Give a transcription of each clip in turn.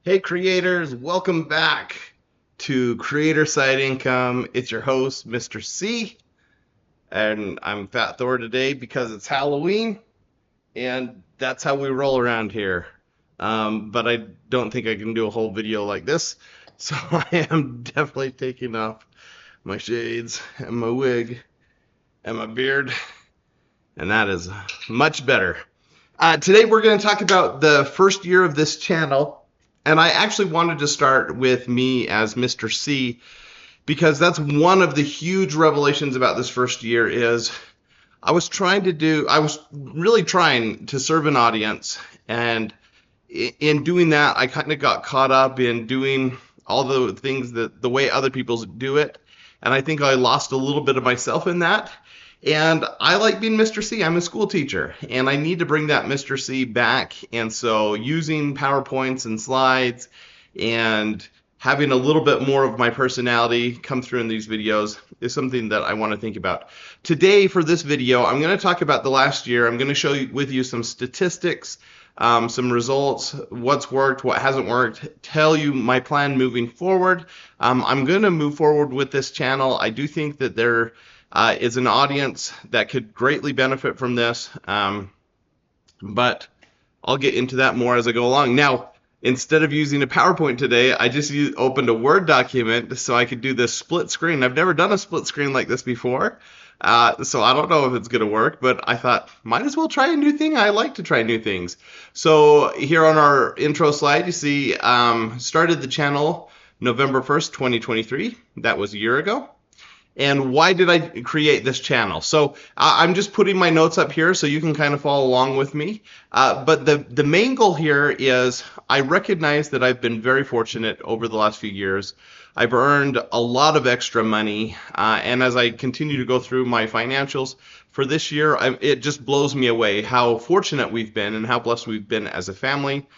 Hey creators, welcome back to Creator Side Income. It's your host, Mr. C, and I'm Fat Thor today because it's Halloween, and that's how we roll around here. But I don't think I can do a whole video like this, so I am definitely taking off my shades and my wig and my beard, and that is much better. Today we're going to talk about the first year of this channel. And I actually wanted to start with me as Mr. C because that's one of the huge revelations about this first year is I was really trying to serve an audience. And in doing that, I kind of got caught up in doing all the things that the way other people do it. And I think I lost a little bit of myself in that. And I like being Mr. C. I'm a school teacher, and I need to bring that Mr. C back. And so using PowerPoints and slides and having a little bit more of my personality come through in these videos is something that I want to think about. Today, for this video, I'm going to talk about the last year. I'm going to show you with you some statistics, some results, what's worked, what hasn't worked, tell you my plan moving forward. I'm going to move forward with this channel. I do think that there is an audience that could greatly benefit from this, but I'll get into that more as I go along. Now, instead of using a PowerPoint today, I just opened a Word document so I could do this split screen. I've never done a split screen like this before, so I don't know if it's going to work, but I thought, might as well try a new thing. I like to try new things. So here on our intro slide, you see started the channel November 1st, 2023. That was a year ago. And why did I create this channel? So I'm just putting my notes up here so you can kind of follow along with me. But the main goal here is I recognize that I've been very fortunate over the last few years. I've earned a lot of extra money. And as I continue to go through my financials for this year, it just blows me away how fortunate we've been and how blessed we've been as a family.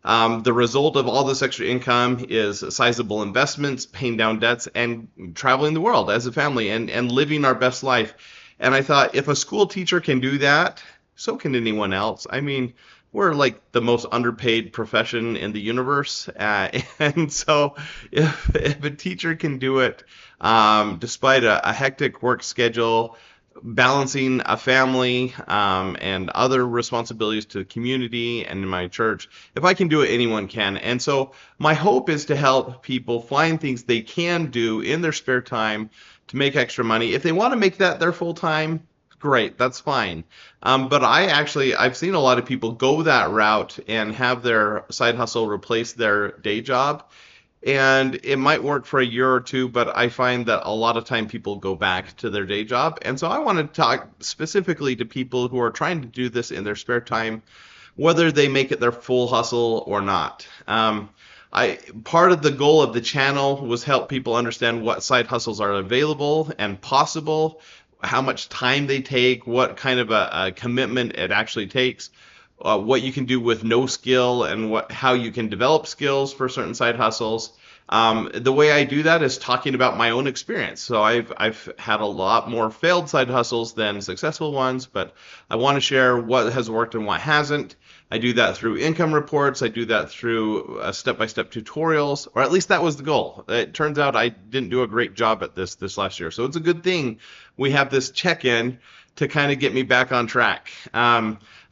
The result of all this extra income is sizable investments, paying down debts, and traveling the world as a family and living our best life. And I thought, if a school teacher can do that, so can anyone else. I mean, we're like the most underpaid profession in the universe. And so if a teacher can do it, despite a hectic work schedule, balancing a family and other responsibilities to the community and in my church, if I can do it, anyone can. And so my hope is to help people find things they can do in their spare time to make extra money. If they want to make that their full time, great, that's fine. But I've seen a lot of people go that route and have their side hustle replace their day job. And it might work for a year or two, but I find that a lot of time people go back to their day job. And so I want to talk specifically to people who are trying to do this in their spare time, whether they make it their full hustle or not. Part of the goal of the channel was help people understand what side hustles are available and possible, how much time they take, what kind of a commitment it actually takes. What you can do with no skill and how you can develop skills for certain side hustles. The way I do that is talking about my own experience. So I've had a lot more failed side hustles than successful ones, but I want to share what has worked and what hasn't. I do that through income reports. I do that through step-by-step tutorials, or at least that was the goal. It turns out I didn't do a great job at this last year. So it's a good thing we have this check-in to kind of get me back on track.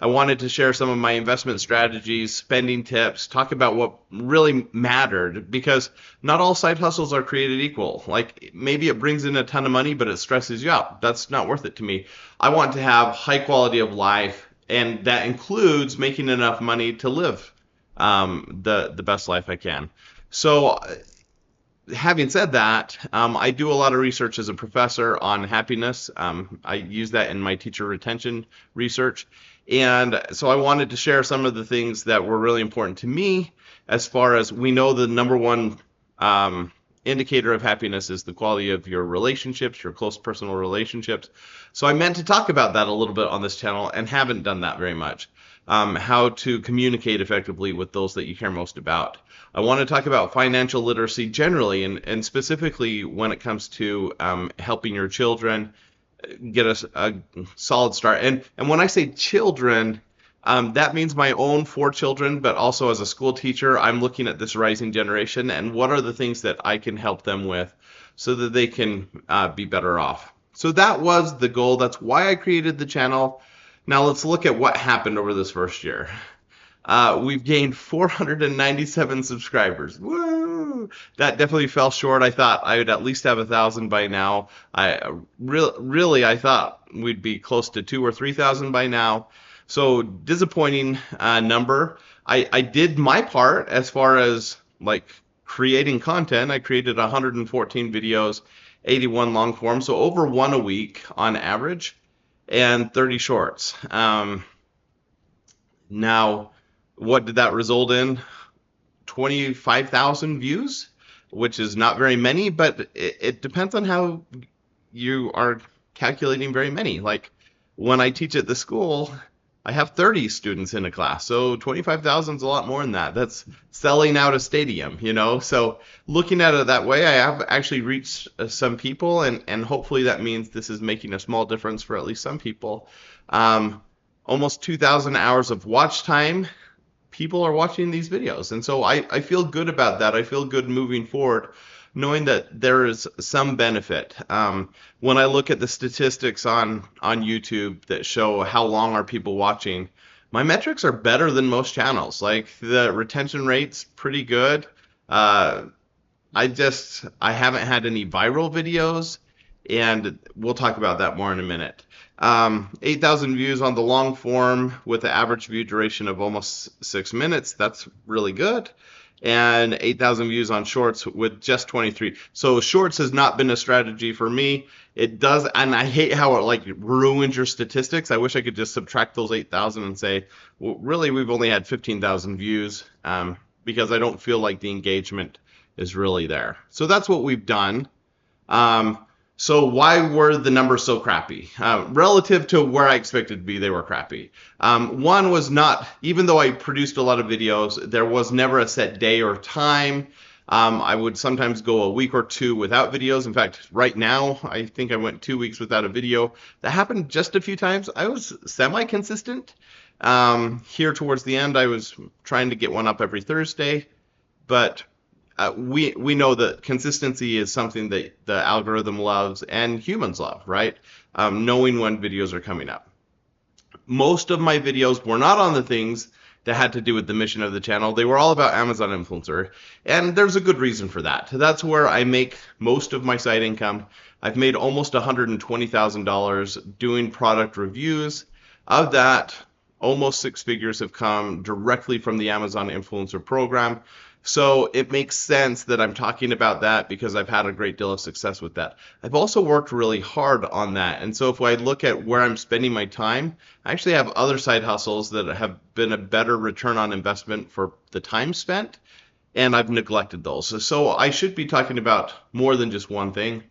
I wanted to share some of my investment strategies, spending tips, talk about what really mattered, because not all side hustles are created equal. Like maybe it brings in a ton of money, but it stresses you out. That's not worth it to me. I want to have high quality of life, and that includes making enough money to live the best life I can. So having said that, I do a lot of research as a professor on happiness. I use that in my teacher retention research. And so I wanted to share some of the things that were really important to me as far as we know the number one indicator of happiness is the quality of your relationships, your close personal relationships. So I meant to talk about that a little bit on this channel and haven't done that very much. How to communicate effectively with those that you care most about. I want to talk about financial literacy generally and specifically when it comes to helping your children get a solid start. And when I say children, That means my own 4 children, but also as a school teacher, I'm looking at this rising generation and what are the things that I can help them with so that they can be better off. So that was the goal. That's why I created the channel. Now let's look at what happened over this first year. We've gained 497 subscribers. Woo! That definitely fell short. I thought I would at least have 1,000 by now. Really, I thought we'd be close to 2,000 or 3,000 by now. So disappointing number. I did my part as far as like creating content. I created 114 videos, 81 long form, so over one a week on average, and 30 shorts. Now, what did that result in? 25,000 views, which is not very many, but it depends on how you are calculating very many. Like when I teach at the school, I have 30 students in a class, so 25,000 is a lot more than that. That's selling out a stadium, you know? So looking at it that way, I have actually reached some people, and hopefully that means this is making a small difference for at least some people. Almost 2,000 hours of watch time. People are watching these videos, and so I feel good about that. I feel good moving forward, knowing that there is some benefit. When I look at the statistics on YouTube that show how long are people watching, my metrics are better than most channels. Like the retention rate's pretty good. I haven't had any viral videos, and we'll talk about that more in a minute. 8,000 views on the long form with an average view duration of almost 6 minutes. That's really good. And 8,000 views on shorts with just 23. So shorts has not been a strategy for me. It does, and I hate how it like ruins your statistics. I wish I could just subtract those 8,000 and say, well, really, we've only had 15,000 views, because I don't feel like the engagement is really there. So that's what we've done. So why were the numbers so crappy? Relative to where I expected to be, they were crappy. One was not, even though I produced a lot of videos, there was never a set day or time. I would sometimes go a week or two without videos. In fact, right now, I think I went 2 weeks without a video. That happened just a few times. I was semi-consistent. Here towards the end, I was trying to get one up every Thursday, but we know that consistency is something that the algorithm loves and humans love, right? Knowing when videos are coming up. Most of my videos were not on the things that had to do with the mission of the channel. They were all about Amazon Influencer, and there's a good reason for that. That's where I make most of my side income. I've made almost $120,000 doing product reviews. Of that, almost 6 figures have come directly from the Amazon Influencer program. So it makes sense that I'm talking about that because I've had a great deal of success with that. I've also worked really hard on that. And so if I look at where I'm spending my time, I actually have other side hustles that have been a better return on investment for the time spent, and I've neglected those. So I should be talking about more than just one thing.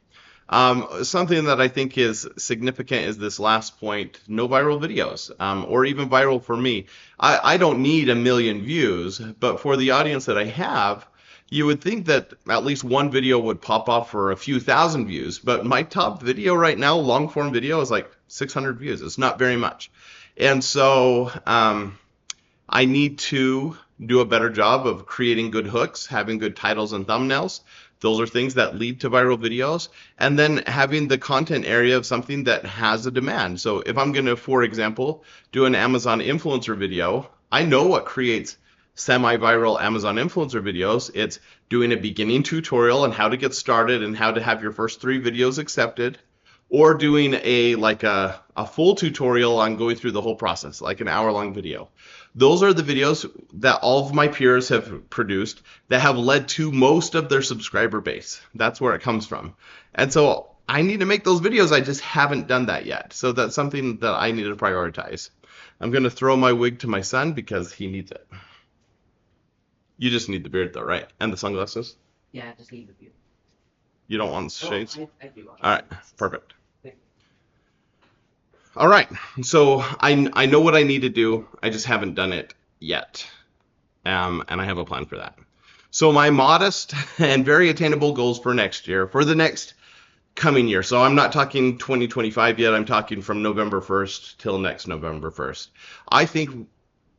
Something that I think is significant is this last point, no viral videos, or even viral for me. I don't need 1 million views, but for the audience that I have, you would think that at least one video would pop off for a few thousand views, but my top video right now, long form video, is like 600 views. It's not very much. And so I need to do a better job of creating good hooks, having good titles and thumbnails. Those are things that lead to viral videos, and then having the content area of something that has a demand. So if I'm going to, for example, do an Amazon influencer video, I know what creates semi-viral Amazon influencer videos. It's doing a beginning tutorial on how to get started and how to have your first 3 videos accepted, or doing a full tutorial on going through the whole process, like an hour-long video. Those are the videos that all of my peers have produced that have led to most of their subscriber base. That's where it comes from. And so I need to make those videos. I just haven't done that yet. So that's something that I need to prioritize. I'm going to throw my wig to my son because he needs it. You just need the beard though, right? And the sunglasses? Yeah, I just need the beard. You don't want shades? I do. All right, perfect. All right, so I know what I need to do. I just haven't done it yet, and I have a plan for that. So my modest and very attainable goals for next year, for the next coming year. So I'm not talking 2025 yet. I'm talking from November 1st till next November 1st. I think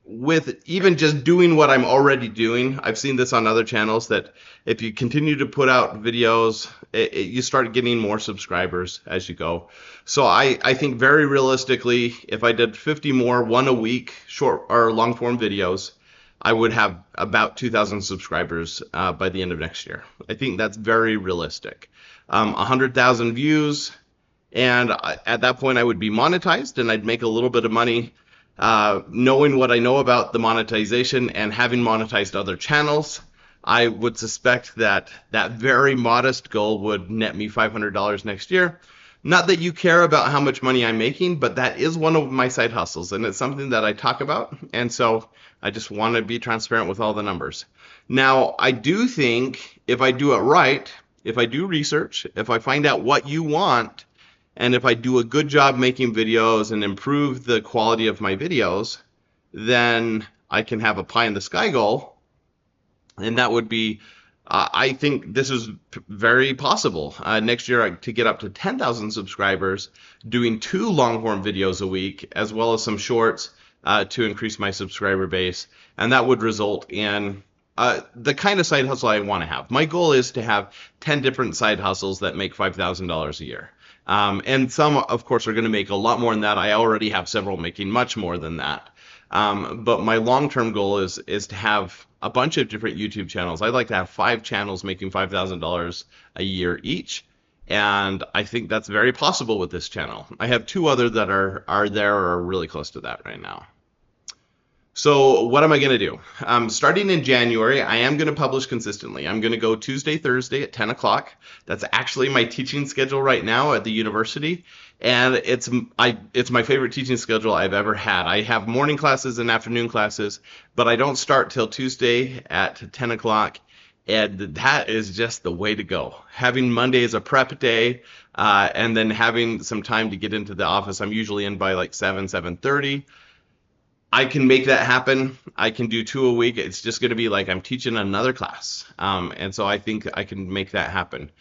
with even just doing what I'm already doing, I've seen this on other channels that if you continue to put out videos, you start getting more subscribers as you go. So I think very realistically, if I did 50 more, one a week, short or long form videos, I would have about 2,000 subscribers by the end of next year. I think that's very realistic. 100,000 views, and at that point I would be monetized and I'd make a little bit of money. Knowing what I know about the monetization and having monetized other channels, I would suspect that that very modest goal would net me $500 next year. Not that you care about how much money I'm making, but that is one of my side hustles, and it's something that I talk about, and so I just want to be transparent with all the numbers. Now, I do think if I do it right, if I do research, if I find out what you want, and if I do a good job making videos and improve the quality of my videos, then I can have a pie in the sky goal. And that would be, I think this is very possible. Next year to get up to 10,000 subscribers, doing 2 long form videos a week, as well as some shorts to increase my subscriber base. And that would result in the kind of side hustle I want to have. My goal is to have 10 different side hustles that make $5,000 a year. And some, of course, are going to make a lot more than that. I already have several making much more than that. But my long-term goal is to have a bunch of different YouTube channels. I'd like to have 5 channels making $5,000 a year each. And I think that's very possible with this channel. I have 2 other that are there or are really close to that right now. So what am I going to do? Starting in January, I am going to publish consistently. I'm going to go Tuesday, Thursday at 10 o'clock. That's actually my teaching schedule right now at the university. And it's my favorite teaching schedule I've ever had. I have morning classes and afternoon classes, but I don't start till Tuesday at 10 o'clock. And that is just the way to go. Having Monday as a prep day, and then having some time to get into the office. I'm usually in by like 7:30. I can make that happen. I can do 2 a week. It's just going to be like I'm teaching another class. And so I think I can make that happen.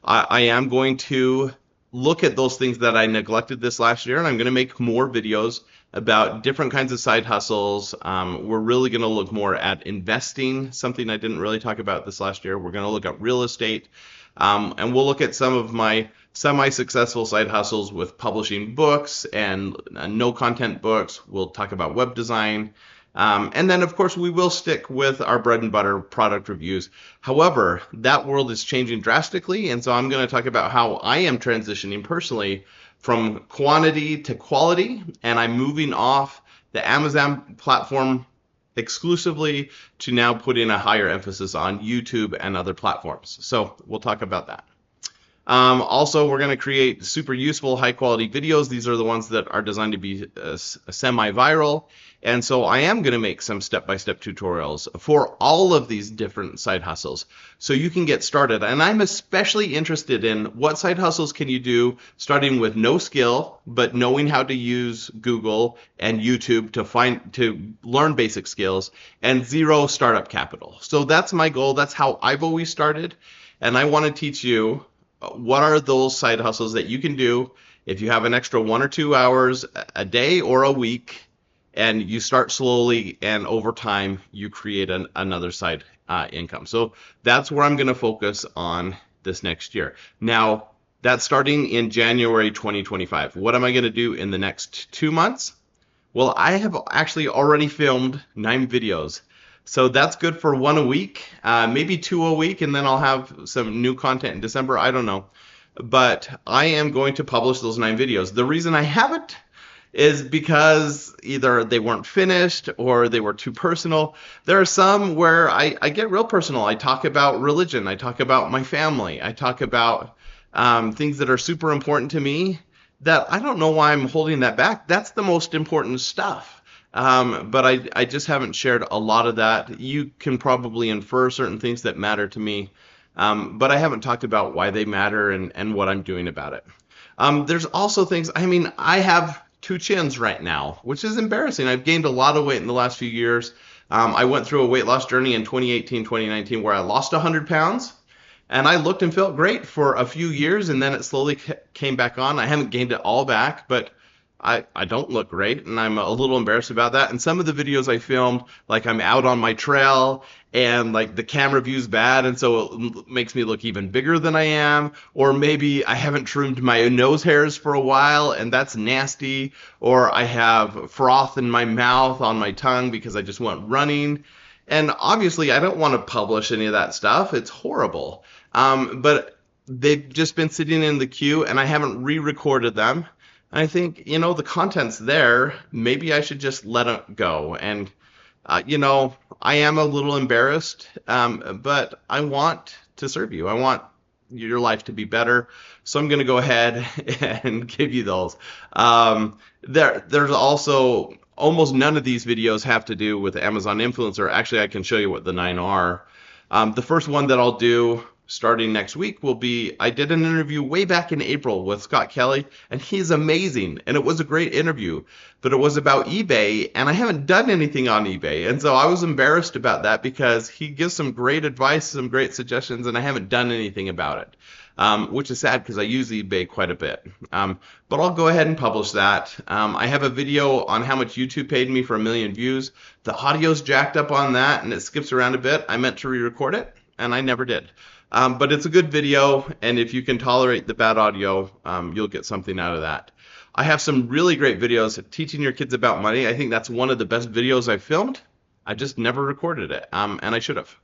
I am going to look at those things that I neglected this last year, and I'm going to make more videos about different kinds of side hustles. We're really going to look more at investing, something I didn't really talk about this last year. We're going to look at real estate, and we'll look at some of my semi-successful side hustles with publishing books and no content books. We'll talk about web design. And then, of course, we will stick with our bread and butter product reviews. However, that world is changing drastically, and so I'm going to talk about how I am transitioning personally from quantity to quality, and I'm moving off the Amazon platform exclusively to now putting a higher emphasis on YouTube and other platforms. So we'll talk about that. Also, we're going to create super useful, high-quality videos. These are the ones that are designed to be semi-viral. And so I am going to make some step-by-step tutorials for all of these different side hustles so you can get started. And I'm especially interested in what side hustles can you do starting with no skill, but knowing how to use Google and YouTube to learn basic skills, and 0 startup capital. So that's my goal. That's how I've always started. And I want to teach you what are those side hustles that you can do if you have an extra 1 or 2 hours a day or a week, and you start slowly, and over time you create another side income. So that's where I'm going to focus on this next year. Now, that's starting in January 2025. What am I going to do in the next 2 months? Well, I have actually already filmed 9 videos. So that's good for 1 a week, maybe 2 a week, and then I'll have some new content in December. I don't know. But I am going to publish those 9 videos. The reason I haven't is because either they weren't finished or they were too personal. There are some where I get real personal. I talk about religion. I talk about my family. I talk about things that are super important to me that I don't know why I'm holding that back. That's the most important stuff. But I just haven't shared a lot of that. You can probably infer certain things that matter to me, but I haven't talked about why they matter and what I'm doing about it. There's also things, I have 2 chins right now, which is embarrassing. I've gained a lot of weight in the last few years. I went through a weight loss journey in 2018, 2019, where I lost 100 pounds. And I looked and felt great for a few years, and then it slowly came back on. I haven't gained it all back, but I don't look great, and I'm a little embarrassed about that. And some of the videos I filmed, like I'm out on my trail, and like the camera view's bad, and so it makes me look even bigger than I am. Or maybe I haven't trimmed my nose hairs for a while, and that's nasty. Or I have froth in my mouth, on my tongue, because I just went running. And obviously, I don't want to publish any of that stuff. It's horrible. But they've just been sitting in the queue, and I haven't re-recorded them. I think, the content's there. Maybe I should just let it go. And, I am a little embarrassed, but I want to serve you. I want your life to be better. So I'm going to go ahead and give you those. There's also almost none of these videos have to do with Amazon Influencer. Actually, I can show you what the 9 are. The first one that I'll do starting next week will be, I did an interview way back in April with Scott Kelly, and he's amazing, and it was a great interview, but it was about eBay, and I haven't done anything on eBay, and so I was embarrassed about that because he gives some great advice, some great suggestions, and I haven't done anything about it. Which is sad because I use eBay quite a bit. But I'll go ahead and publish that. I have a video on how much YouTube paid me for 1 million views. The audio's jacked up on that, and it skips around a bit. I meant to re-record it, and I never did. But it's a good video, and if you can tolerate the bad audio, you'll get something out of that. I have some really great videos teaching your kids about money. I think that's one of the best videos I've filmed. I just never recorded it, and I should have.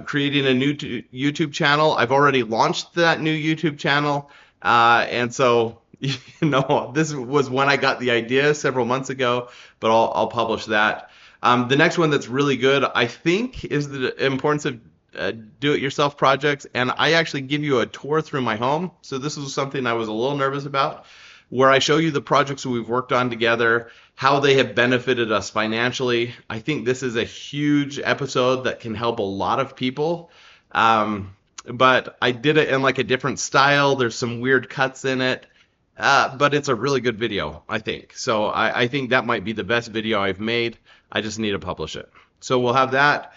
Creating a new YouTube channel. I've already launched that new YouTube channel, and so this was when I got the idea several months ago, but I'll publish that. The next one that's really good, I think, is the importance of do-it-yourself projects, and I actually give you a tour through my home. So this was something I was a little nervous about, where I show you the projects we've worked on together, how they have benefited us financially. I think this is a huge episode that can help a lot of people. But I did it in like a different style. There's some weird cuts in it. But it's a really good video, I think. So I think that might be the best video I've made. I just need to publish it. So we'll have that.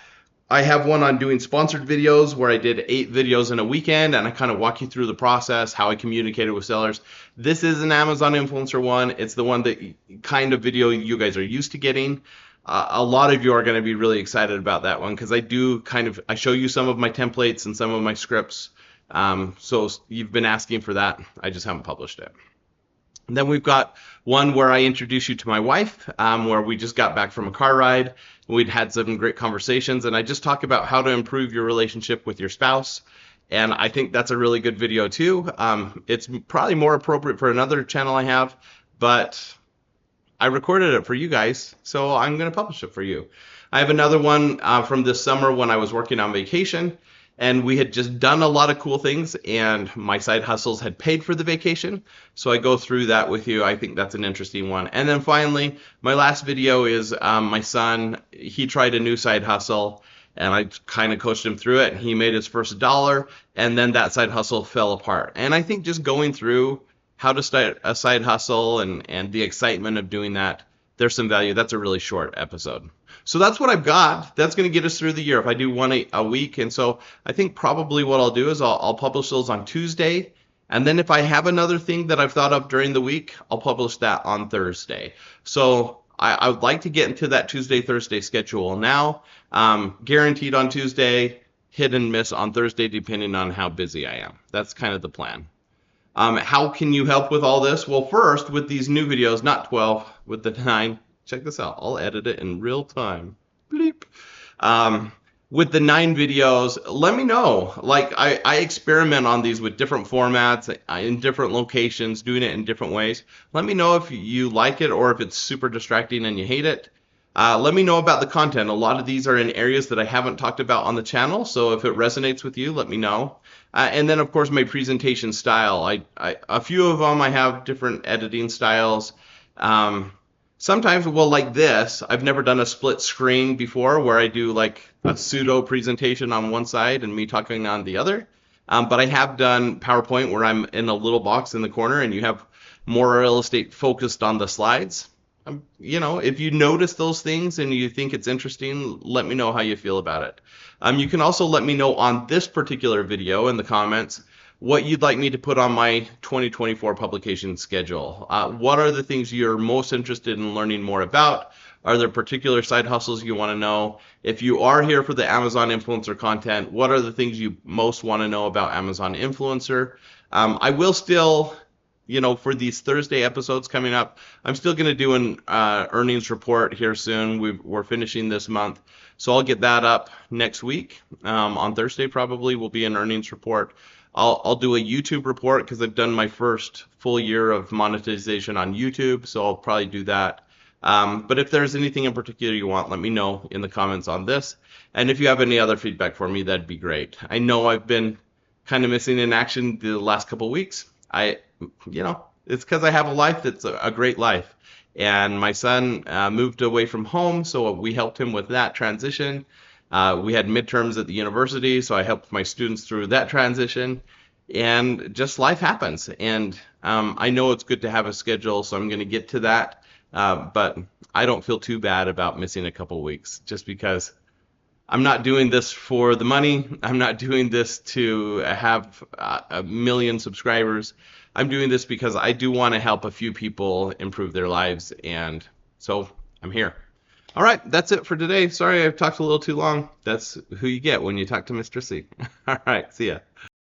I have one on doing sponsored videos where I did 8 videos in a weekend, and I kind of walk you through the process, how I communicated with sellers. This is an Amazon Influencer one. It's the one that kind of video you guys are used to getting. A lot of you are going to be really excited about that one because I show you some of my templates and some of my scripts. So you've been asking for that. I just haven't published it. And then we've got one where I introduce you to my wife, where we just got back from a car ride. We'd had some great conversations, and I just talk about how to improve your relationship with your spouse. And I think that's a really good video too. It's probably more appropriate for another channel I have, but I recorded it for you guys, so I'm going to publish it for you. I have another one from this summer when I was working on vacation, and we had just done a lot of cool things, and my side hustles had paid for the vacation. So I go through that with you. I think that's an interesting one. And then finally, my last video is my son. He tried a new side hustle, and I kind of coached him through it. He made his first $1, and then that side hustle fell apart. And I think just going through how to start a side hustle and the excitement of doing that, there's some value. That's a really short episode. So that's what I've got. That's going to get us through the year if I do one a week. And so I think probably what I'll do is I'll publish those on Tuesday. And then if I have another thing that I've thought of during the week, I'll publish that on Thursday. So I would like to get into that Tuesday, Thursday schedule now. Guaranteed on Tuesday, hit and miss on Thursday, depending on how busy I am. That's kind of the plan. How can you help with all this? Well, first, with these new videos, not 12, with the 9, check this out. I'll edit it in real time. Bleep. With the 9 videos, let me know. Like, I experiment on these with different formats, in different locations, doing it in different ways. Let me know if you like it or if it's super distracting and you hate it. Let me know about the content. A lot of these are in areas that I haven't talked about on the channel, so if it resonates with you, let me know. And then, of course, my presentation style. A few of them I have different editing styles. Sometimes, well, like this, I've never done a split screen before where I do like a pseudo presentation on one side and me talking on the other. But I have done PowerPoint where I'm in a little box in the corner and you have more real estate focused on the slides. If you notice those things and you think it's interesting, let me know how you feel about it. You can also let me know on this particular video in the comments what you'd like me to put on my 2024 publication schedule. What are the things you're most interested in learning more about? Are there particular side hustles you want to know? If you are here for the Amazon influencer content, what are the things you most want to know about Amazon influencer? I will still, for these Thursday episodes coming up, I'm still going to do an earnings report here soon. We're finishing this month, so I'll get that up next week. On Thursday probably will be an earnings report. I'll do a YouTube report because I've done my first full year of monetization on YouTube, so I'll probably do that. But if there's anything in particular you want, let me know in the comments on this. And if you have any other feedback for me, that'd be great. I know I've been kind of missing in action the last couple of weeks. It's because I have a life that's a great life. And my son moved away from home, so we helped him with that transition. We had midterms at the university, so I helped my students through that transition. And just life happens. And I know it's good to have a schedule, so I'm going to get to that. But I don't feel too bad about missing a couple weeks, just because I'm not doing this for the money. I'm not doing this to have a million subscribers. I'm doing this because I do want to help a few people improve their lives, and so I'm here. All right, that's it for today. Sorry I've talked a little too long. That's who you get when you talk to Mr. C. All right, see ya.